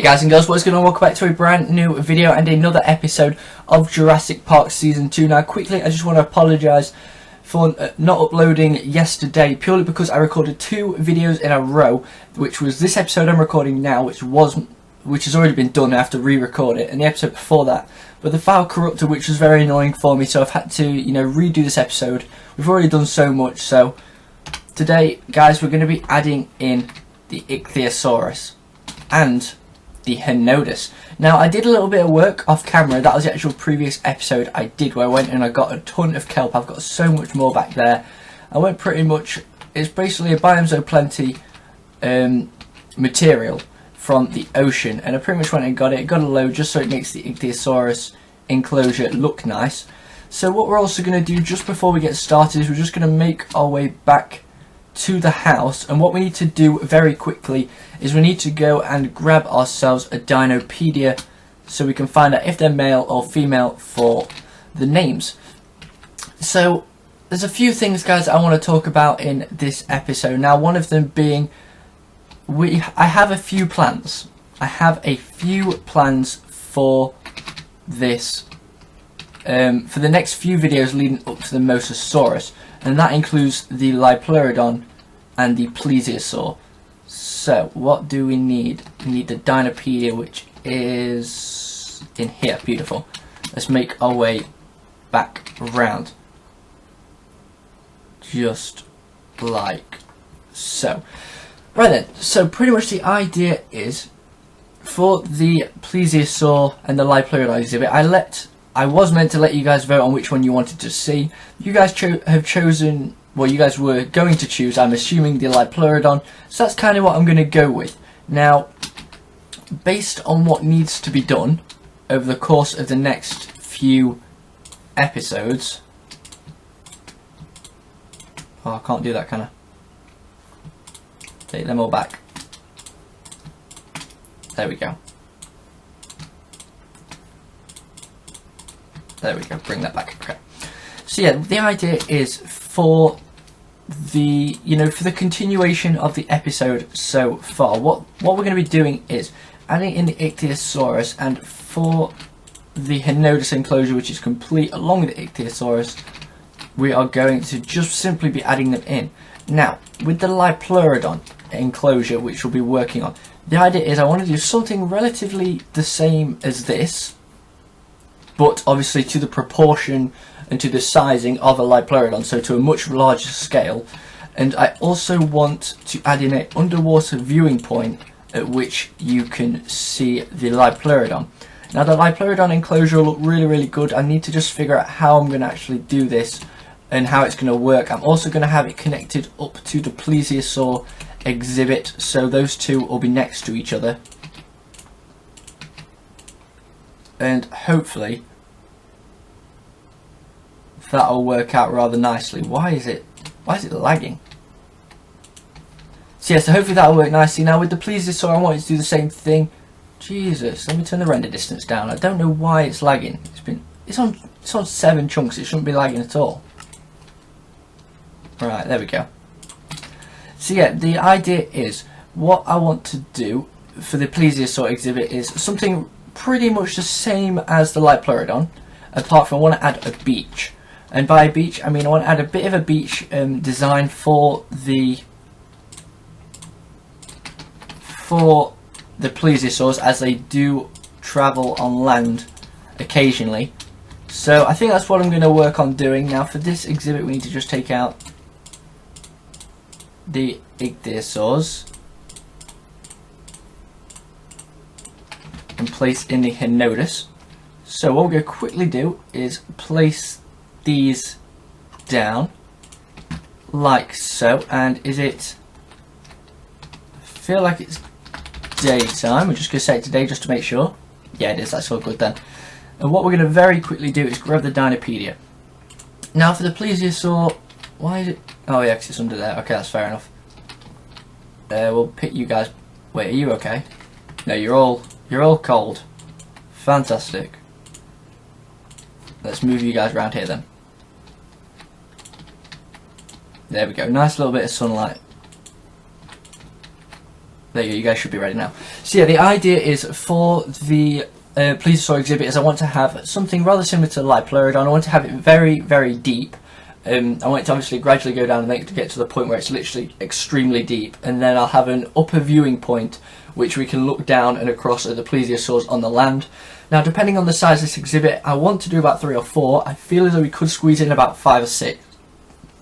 guys and girls, what's going on? Welcome back to a brand new video and another episode of Jurassic Park Season 2. Now quickly, I just want to apologise for not uploading yesterday, purely because I recorded 2 videos in a row, which was this episode I'm recording now, which has already been done. I have to re-record it, and the episode before that. But the file corrupted, which was very annoying for me, so I've had to, redo this episode. We've already done so much, so today, guys, we're going to be adding in the Ichthyosaurus and the Henodus. Now, I did a little bit of work off camera. That was the actual previous episode I did, where I went and I got a ton of kelp. I've got so much more back there. I went pretty much, it's basically a Biomes O Plenty material from the ocean, and I pretty much went and got a load just so it makes the Ichthyosaurus enclosure look nice. So what we're also going to do just before we get started is we're just going to make our way back to the house, and what we need to do very quickly is we need to go and grab ourselves a Dinopedia so we can find out if they're male or female for the names. So there's a few things, guys, I want to talk about in this episode. Now, one of them being I have a few plans. I have a few plans for this for the next few videos leading up to the Mosasaurus, and that includes the Lipleurodon and the Plesiosaur. So what do we need? We need the Dinopedia, which is in here. Beautiful. Let's make our way back around, just like so. Right then, so pretty much the idea is for the Plesiosaur and the Lipleurodon exhibit, I was meant to let you guys vote on which one you wanted to see. You guys have chosen, well, you guys were going to choose, I'm assuming, the Lipleurodon, so that's kind of what I'm going to go with. Now, based on what needs to be done over the course of the next few episodes... Oh, I can't do that, can I? Take them all back. There we go. There we go, bring that back. Okay. So yeah, the idea is for the, for the continuation of the episode so far, what we're going to be doing is adding in the Ichthyosaurus, and for the Henodus enclosure, which is complete along with the Ichthyosaurus, we are going to just simply be adding them in. Now, with the Lipleurodon enclosure, which we'll be working on, the idea is I want to do something relatively the same as this, but obviously to the proportion and to the sizing of a Lipleurodon, so to a much larger scale. And I also want to add in an underwater viewing point at which you can see the Lipleurodon. Now, the Lipleurodon enclosure will look really, really good. I need to just figure out how I'm going to actually do this and how it's going to work. I'm also going to have it connected up to the Plesiosaur exhibit, so those two will be next to each other, and hopefully that'll work out rather nicely. Why is it lagging? So yeah, so hopefully that'll work nicely. Now with the Plesiosaur, I wanted to do the same thing. Jesus, let me turn the render distance down. I don't know why it's lagging. It's on 7 chunks. It shouldn't be lagging at all. Right, there we go. So yeah, the idea is, what I want to do for the Plesiosaur exhibit is something pretty much the same as the Lipleurodon, apart from I want to add a beach. And by beach, I mean I want to add a bit of a beach design for the Plesiosaurs, as they do travel on land occasionally. So I think that's what I'm going to work on doing. Now for this exhibit, we need to just take out the Ichthyosaurs and place in the Henodus. So what we're going to quickly do is place these down like so. And is it, I feel like it's daytime. We're just going to set it to day just to make sure. Yeah, it is. That's all good then. And what we're going to very quickly do is grab the Dinopedia. Now for the Plesiosaur, why is it? Oh yeah, because it's under there. Okay, that's fair enough. We'll pick you guys. Wait, are you okay? No, you're all cold. Fantastic. Let's move you guys around here then. There we go. Nice little bit of sunlight. There you go, you guys should be ready now. So yeah, the idea is for the plesiosaur exhibit is I want to have something rather similar to Liopleurodon. I want to have it very, very deep. I want it to obviously gradually go down and then to get to the point where it's literally extremely deep, and then I'll have an upper viewing point which we can look down and across at the plesiosaurs on the land. Now, depending on the size of this exhibit, I want to do about 3 or 4. I feel as though we could squeeze in about 5 or 6,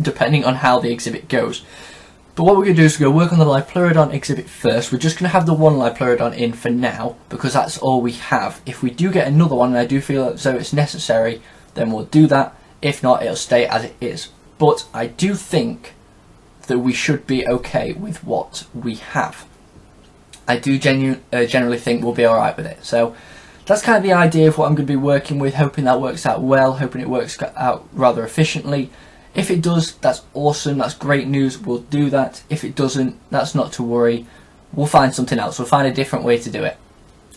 depending on how the exhibit goes. But what we're going to do is we're going to work on the Liopleurodon exhibit first. We're just going to have the one Liopleurodon in for now, because that's all we have. If we do get another one, and I do feel as though it's necessary, then we'll do that. If not, it'll stay as it is. But I do think that we should be okay with what we have. I do generally think we'll be alright with it. So that's kind of the idea of what I'm going to be working with, hoping that works out well, hoping it works out rather efficiently. If it does, that's awesome, that's great news, we'll do that. If it doesn't, that's not to worry. We'll find something else, we'll find a different way to do it.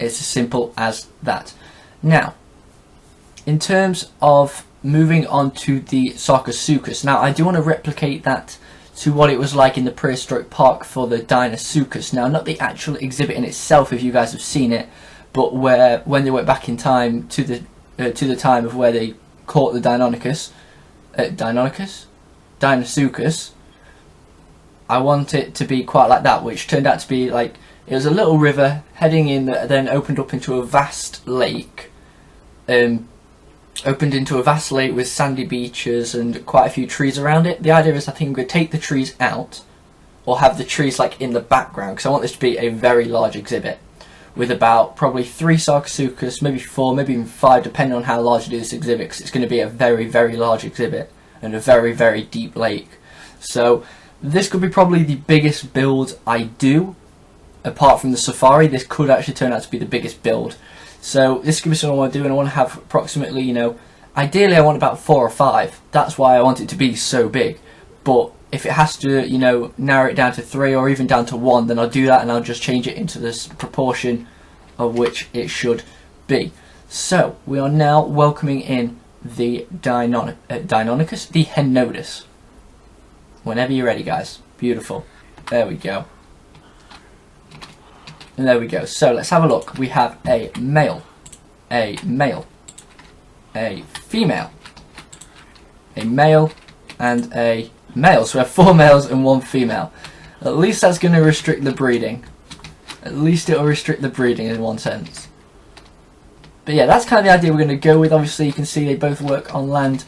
It's as simple as that. Now, in terms of moving on to the Sarcosuchus, now I do want to replicate that to what it was like in the prehistoric park for the Deinosuchus. Now, not the actual exhibit in itself, if you guys have seen it, but when they went back in time to the time of where they caught the Deinosuchus, I want it to be quite like that, which turned out to be like, it was a little river heading in that then opened up into a vast lake, with sandy beaches and quite a few trees around it. The idea is I think I'm going to take the trees out, or have the trees like in the background, because I want this to be a very large exhibit with about probably 3 Sarcosuchus, maybe 4, maybe even 5, depending on how large I do this exhibit, because it's going to be a very, very large exhibit and a very, very deep lake. So this could be probably the biggest build I do, apart from the safari. This could actually turn out to be the biggest build. So this gives me something I want to do, and I want to have approximately, ideally I want about 4 or 5. That's why I want it to be so big. But if it has to, narrow it down to 3 or even down to 1, then I'll do that, and I'll just change it into this proportion of which it should be. So we are now welcoming in the Deinonychus, the Henodus. Whenever you're ready, guys. Beautiful. There we go. And there we go. So let's have a look. We have a male, a female, a male, and a male. So we have 4 males and 1 female. At least that's going to restrict the breeding. At least it will restrict the breeding in one sense. But yeah, that's kind of the idea we're going to go with. Obviously, you can see they both work on land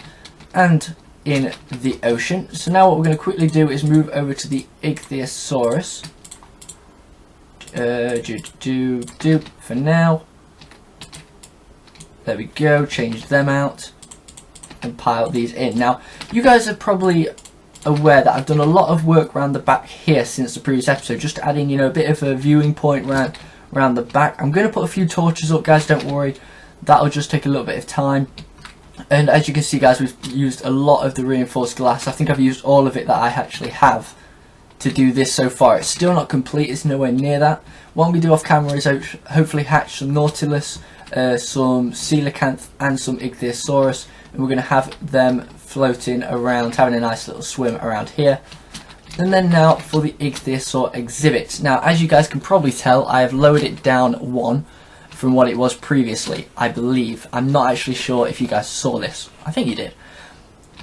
and in the ocean. So now what we're going to quickly do is move over to the Ichthyosaurus. For now. There we go. Change them out and pile these in. Now, you guys are probably aware that I've done a lot of work around the back here since the previous episode, just adding, a bit of a viewing point around the back. I'm going to put a few torches up, guys, don't worry. That'll just take a little bit of time. And as you can see, guys, we've used a lot of the reinforced glass. I think I've used all of it that I actually have to do this so far. It's still not complete, it's nowhere near that. What we do off camera is hopefully hatch some Nautilus, some Coelacanth and some Ichthyosaurus, and we're going to have them floating around, having a nice little swim around here. And then now for the Ichthyosaur exhibit. Now, as you guys can probably tell, I have lowered it down 1 from what it was previously, I believe. I'm not actually sure if you guys saw this. I think you did.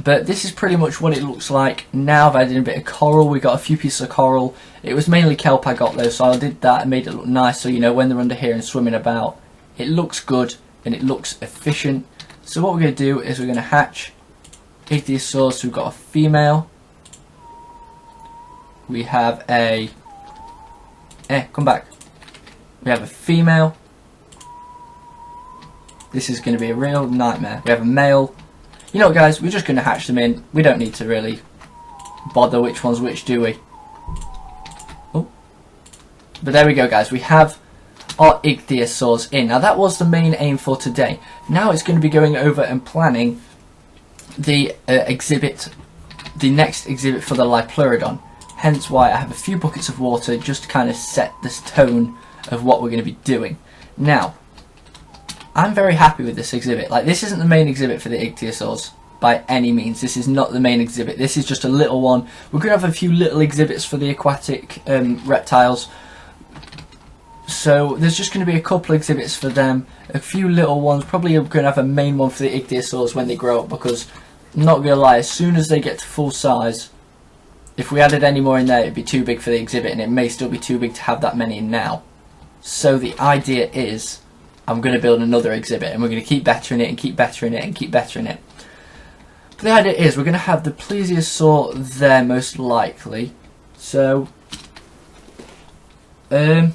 But this is pretty much what it looks like now. I've added a bit of coral. We got a few pieces of coral. It was mainly kelp I got though, so I did that and made it look nice. So when they're under here and swimming about, it looks good and it looks efficient. So what we're going to do is we're going to hatch Ichthyosaurus. So we've got a female. We have a come back. We have a female. This is going to be a real nightmare. We have a male. You know what, guys, we're just going to hatch them in. We don't need to really bother which one's which, do we? Oh. But there we go, guys. We have our Ichthyosaurs in. Now, that was the main aim for today. Now it's going to be going over and planning the the next exhibit for the Liopleurodon. Hence why I have a few buckets of water just to kind of set this tone of what we're going to be doing. Now, I'm very happy with this exhibit. Like, this isn't the main exhibit for the Ichthyosaurs by any means. This is not the main exhibit. This is just a little one. We're going to have a few little exhibits for the aquatic reptiles So there's just going to be a couple exhibits for them, a few little ones. Probably going to have a main one for the Ichthyosaurus when they grow up, because I'm not going to lie, as soon as they get to full size, if we added any more in there, it'd be too big for the exhibit, and it may still be too big to have that many in now. So the idea is, I'm going to build another exhibit, and we're going to keep bettering it and keep bettering it and keep bettering it. But the idea is, we're going to have the plesiosaur there most likely. So, I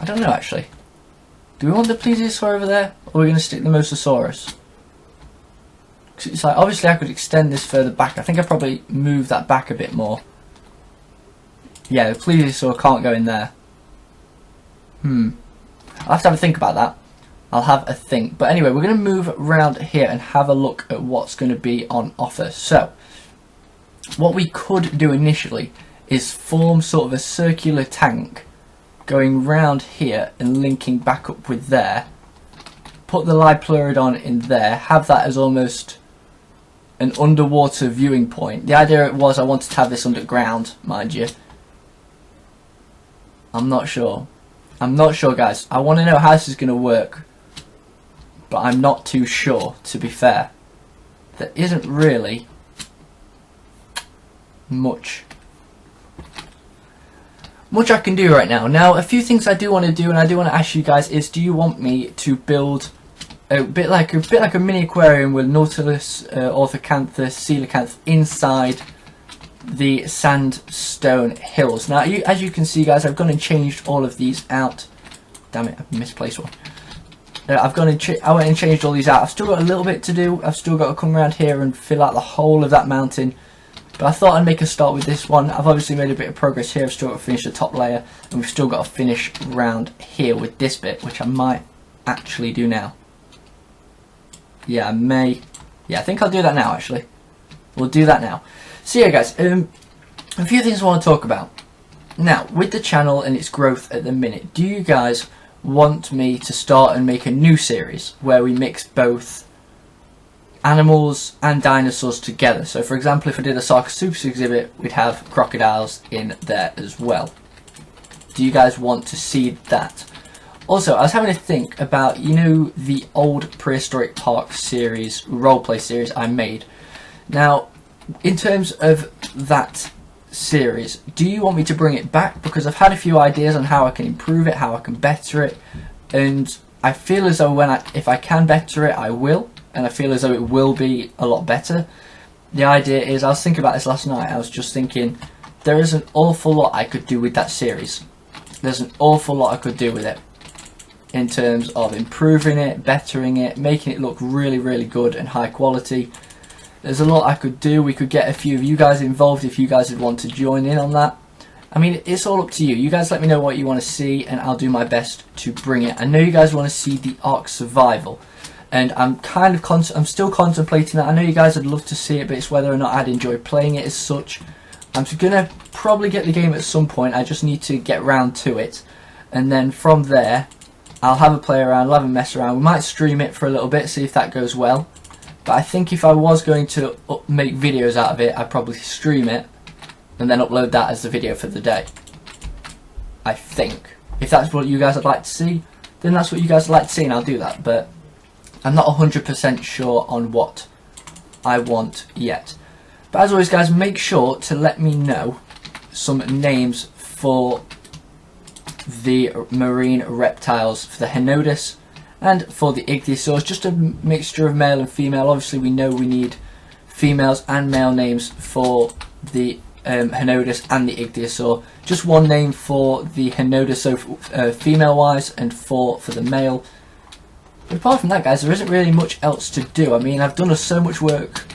don't know actually. Do we want the plesiosaur over there, or are we going to stick the mosasaurus? It's like, obviously I could extend this further back. I think I probably move that back a bit more. Yeah, the plesiosaur can't go in there. I'll have to have a think about that. I'll have a think. But anyway, we're going to move around here and have a look at what's going to be on offer. So, what we could do initially is form sort of a circular tank going round here and linking back up with there. Put the Lipleurodon in there, have that as almost an underwater viewing point. The idea was I wanted to have this underground, mind you. I'm not sure. I'm not sure, guys. I want to know how this is going to work, but I'm not too sure, to be fair. There isn't really much I can do right now. Now, a few things I do want to do, and I do want to ask you guys, is do you want me to build a bit like a mini aquarium with Nautilus, Orthocanthus, Coelacanth inside the sandstone hills? Now, as you can see, guys, I've gone and changed all of these out. Damn it, I've misplaced one. I went and changed all these out. I've still got a little bit to do. I've still got to come around here and fill out the whole of that mountain. But I thought I'd make a start with this one. I've obviously made a bit of progress here. I've still got to finish the top layer, and we've still got to finish around here with this bit, which I might actually do now. Yeah, I may. Yeah, I think I'll do that now, actually. We'll do that now. So yeah, guys, a few things I want to talk about. Now, with the channel and its growth at the minute, do you guys want me to start and make a new series where we mix both animals and dinosaurs together? So for example, if I did a Sarcosuchus exhibit, we'd have crocodiles in there as well. Do you guys want to see that? Also, I was having to think about, you know, the old Prehistoric Park series, roleplay series I made. Now, in terms of that series, do you want me to bring it back? Because I've had a few ideas on how I can improve it, how I can better it, and I feel as though if I can better it, I will. And I feel as though it will be a lot better. The idea is, I was thinking about this last night, I was just thinking, there is an awful lot I could do with that series. There's an awful lot I could do with it, in terms of improving it, bettering it, making it look really, really good and high quality. There's a lot I could do. We could get a few of you guys involved if you guys would want to join in on that. I mean, it's all up to you. You guys let me know what you want to see, and I'll do my best to bring it. I know you guys want to see the Ark Survival, and I'm still contemplating that. I know you guys would love to see it, but it's whether or not I'd enjoy playing it as such. I'm gonna probably get the game at some point. I just need to get round to it, and then from there, I'll have a play around, I'll have a mess around. We might stream it for a little bit, see if that goes well. But I think if I was going to make videos out of it, I'd probably stream it and then upload that as the video for the day. I think. If that's what you guys would like to see, then that's what you guys would like to see, and I'll do that. But I'm not 100% sure on what I want yet. But as always, guys, make sure to let me know some names for the marine reptiles, for the Henodus and for the Ichthyosaurus. Just a mixture of male and female. Obviously, we know we need females and male names for the Henodus and the Ichthyosaur. Just one name for the Henodus, so female wise, and four for the male. But apart from that, guys, there isn't really much else to do. I mean, I've done so much work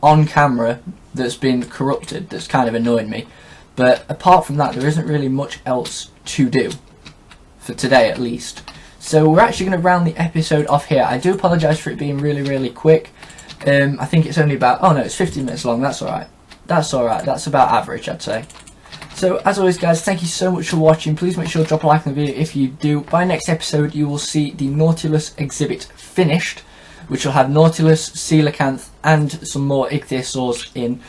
on camera that's been corrupted, that's kind of annoying me. But apart from that, there isn't really much else to do, for today at least. So we're actually going to round the episode off here. I do apologise for it being really, really quick. I think it's only about, oh no, it's 15 minutes long, that's alright. That's alright, that's about average, I'd say. So, as always, guys, thank you so much for watching. Please make sure to drop a like on the video if you do. By next episode, you will see the Nautilus exhibit finished, which will have Nautilus, Coelacanth, and some more Ichthyosaurs in.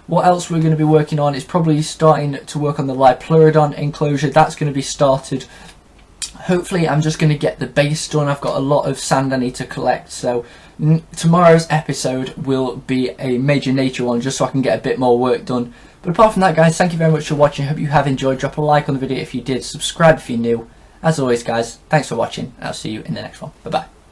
What else we're going to be working on is probably starting to work on the Lipleurodon enclosure. That's going to be started. Hopefully I'm just going to get the base done. I've got a lot of sand I need to collect, so tomorrow's episode will be a major nature one, just so I can get a bit more work done. But apart from that, guys, thank you very much for watching. I hope you have enjoyed. Drop a like on the video if you did, subscribe if you're new. As always, guys, thanks for watching, and I'll see you in the next one. Bye bye.